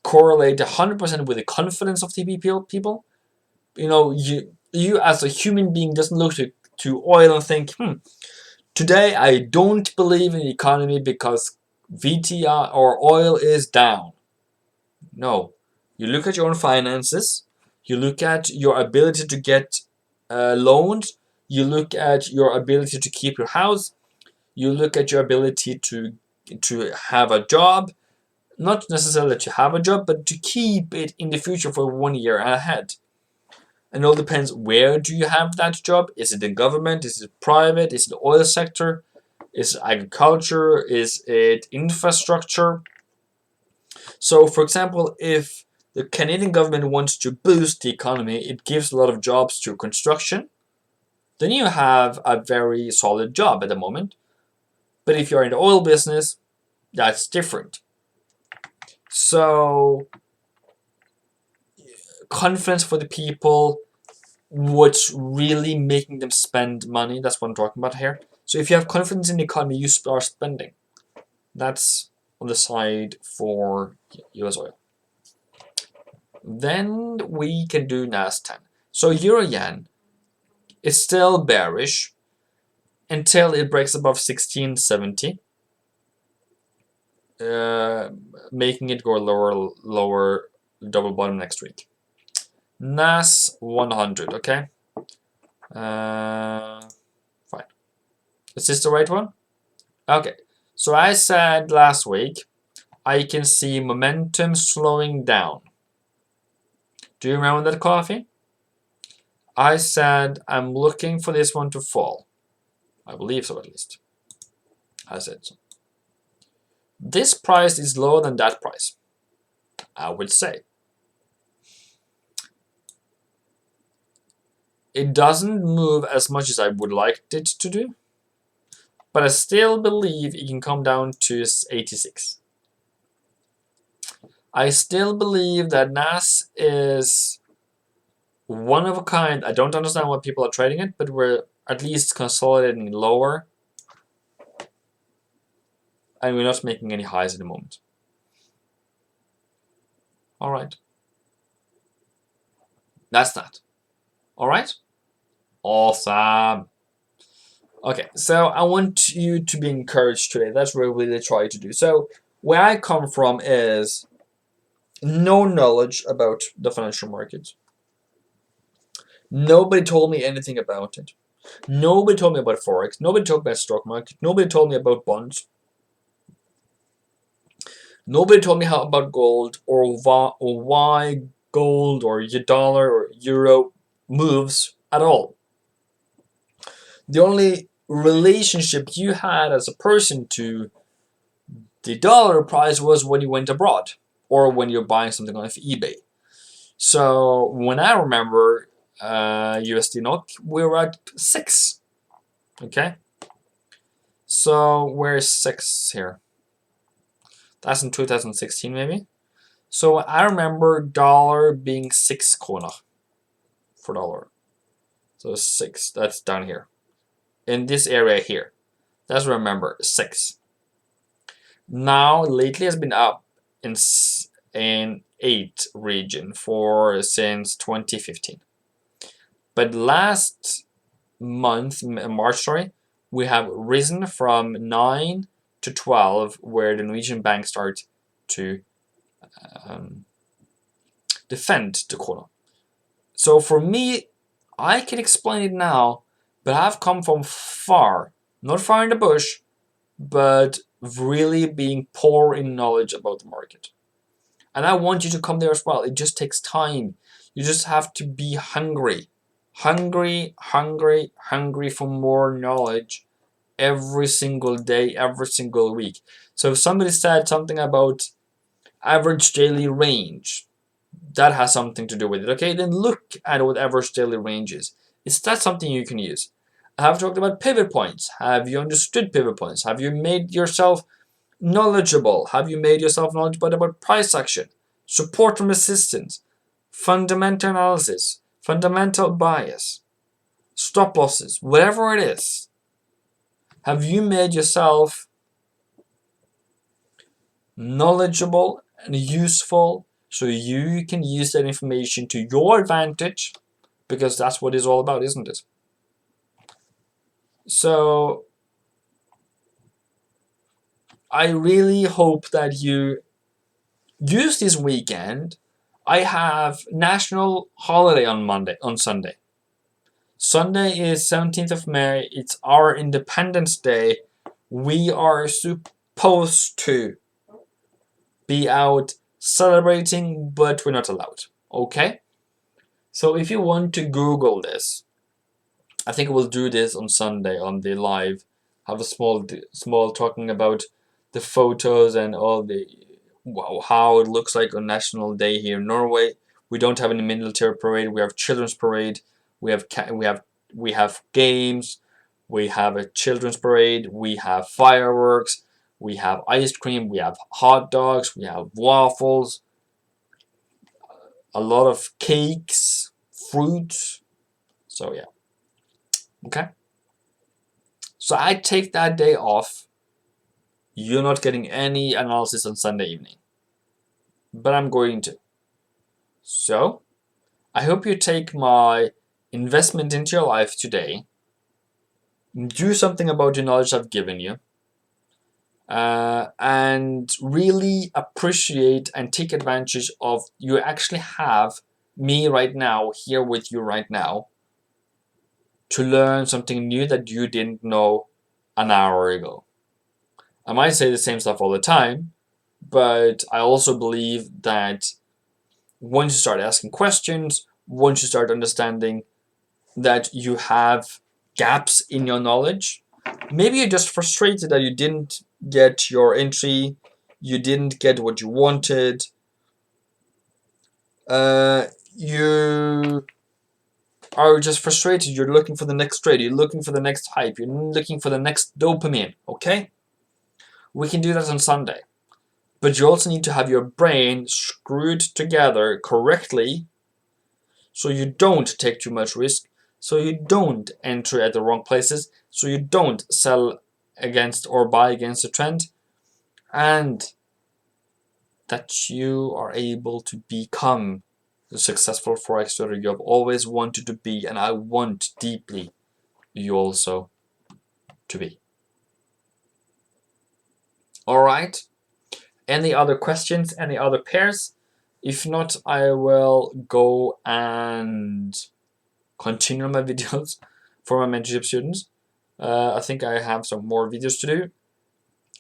correlate 100% with the confidence of the people. You know, you as a human being doesn't look to oil and think, today I don't believe in the economy because VTI or oil is down. No. You look at your own finances, you look at your ability to get loans, you look at your ability to keep your house, you look at your ability to have a job, not necessarily to have a job, but to keep it in the future for 1 year ahead. And it all depends, where do you have that job? Is it in government? Is it private? Is it the oil sector? Is it agriculture? Is it infrastructure? So, for example, if the Canadian government wants to boost the economy, it gives a lot of jobs to construction, then you have a very solid job at the moment. But if you're in the oil business, that's different. So, confidence for the people, what's really making them spend money, that's what I'm talking about here. So if you have confidence in the economy, you start spending. That's on the side for US oil. Then we can do NAS10. So Euro Yen is still bearish until it breaks above 1670, making it go lower double bottom next week. NAS 100, okay? Fine. Is this the right one? Okay. So I said last week, I can see momentum slowing down. Do you remember that, coffee? I said I'm looking for this one to fall. I believe so, at least. I said so. This price is lower than that price, I would say. It doesn't move as much as I would like it to do, but I still believe it can come down to 86. I still believe that NAS is one of a kind. I don't understand why people are trading it, but we're at least consolidating lower, and we're not making any highs at the moment. All right. That's that. All right? Awesome. Okay, so I want you to be encouraged today. That's what we really try to do. So where I come from is no knowledge about the financial markets. Nobody told me anything about it. Nobody told me about Forex. Nobody told me about stock market. Nobody told me about bonds. Nobody told me how about gold or why gold or your dollar or euro moves at all. The only relationship you had as a person to the dollar price was when you went abroad or when you're buying something on eBay. So when I remember USD NOK, we were at 6. Okay. So where's 6 here? That's in 2016 maybe. So I remember dollar being 6 krona. for dollar. So 6, that's down here. In this area here. Let's remember, 6. Now, lately has been up in 8 region since 2015. But last month, March, sorry, we have risen from 9 to 12, where the Norwegian bank starts to defend the krona. So for me, I can explain it now, but I've come from far, not far in the bush, but really being poor in knowledge about the market. And I want you to come there as well. It just takes time. You just have to be hungry. Hungry for more knowledge every single day, every single week. So if somebody said something about average daily range, that has something to do with it. Okay, then look at what average daily range is. Is that something you can use? I have talked about pivot points. Have you understood pivot points? Have you made yourself knowledgeable? Have you made yourself knowledgeable about price action, support and resistance, fundamental analysis, fundamental bias, stop losses, whatever it is? Have you made yourself knowledgeable and useful so you can use that information to your advantage? Because that's what it's all about, isn't it? So I really hope that you use this weekend. I have national holiday on Sunday. Sunday is 17th of May. It's our Independence Day. We are supposed to be out celebrating, but we're not allowed. Okay? So if you want to Google this, I think we'll do this on Sunday on the live. Have a small talking about the photos and all the how it looks like on National Day here in Norway. We don't have any military parade. We have children's parade. We have games. We have a children's parade. We have fireworks. We have ice cream. We have hot dogs. We have waffles. A lot of cakes, fruit. So yeah. Okay. So I take that day off. You're not getting any analysis on Sunday evening. But I'm going to. So I hope you take my investment into your life today. Do something about the knowledge I've given you. And really appreciate and take advantage of you actually have me right now, here with you right now, to learn something new that you didn't know an hour ago. I might say the same stuff all the time, but I also believe that once you start asking questions, once you start understanding that you have gaps in your knowledge, maybe you're just frustrated that you didn't get your entry, you didn't get what you wanted, you are just frustrated, you're looking for the next trade, you're looking for the next hype, you're looking for the next dopamine, okay? We can do that on Sunday. But you also need to have your brain screwed together correctly so you don't take too much risk, so you don't enter at the wrong places, so you don't sell against or buy against the trend, and that you are able to become the successful Forex trader you have always wanted to be, and I want deeply you also to be. Alright? Any other questions? Any other pairs? If not, I will go and continue my videos for my mentorship students. I think I have some more videos to do.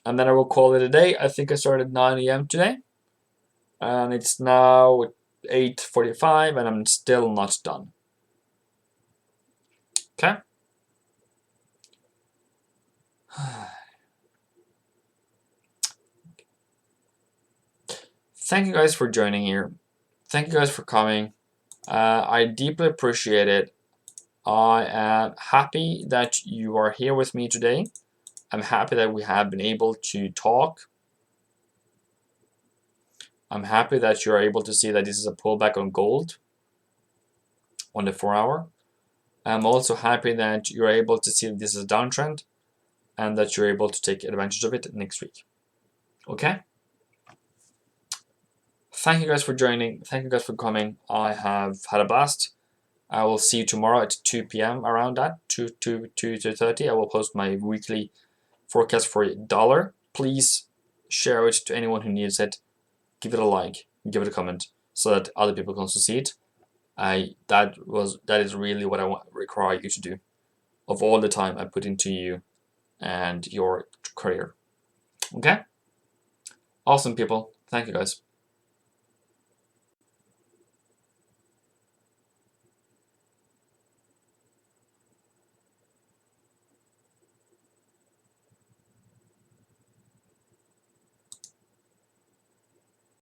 And then I will call it a day. I think I started at 9 AM today. And it's now 8:45 and I'm still not done. Okay? Thank you guys for joining here. Thank you guys for coming. I deeply appreciate it. I am happy that you are here with me today. I'm happy that we have been able to talk. I'm happy that you're able to see that this is a pullback on gold. on the 4-hour. I'm also happy that you're able to see that this is a downtrend and that you're able to take advantage of it next week. Okay? Thank you guys for joining. Thank you guys for coming. I have had a blast. I will see you tomorrow at 2 p.m. around that, 2:30. I will post my weekly forecast for $. Please share it to anyone who needs it. Give it a like, give it a comment, so that other people can also see it. That is really what I require you to do, of all the time I put into you and your career. Okay? Awesome, people. Thank you, guys.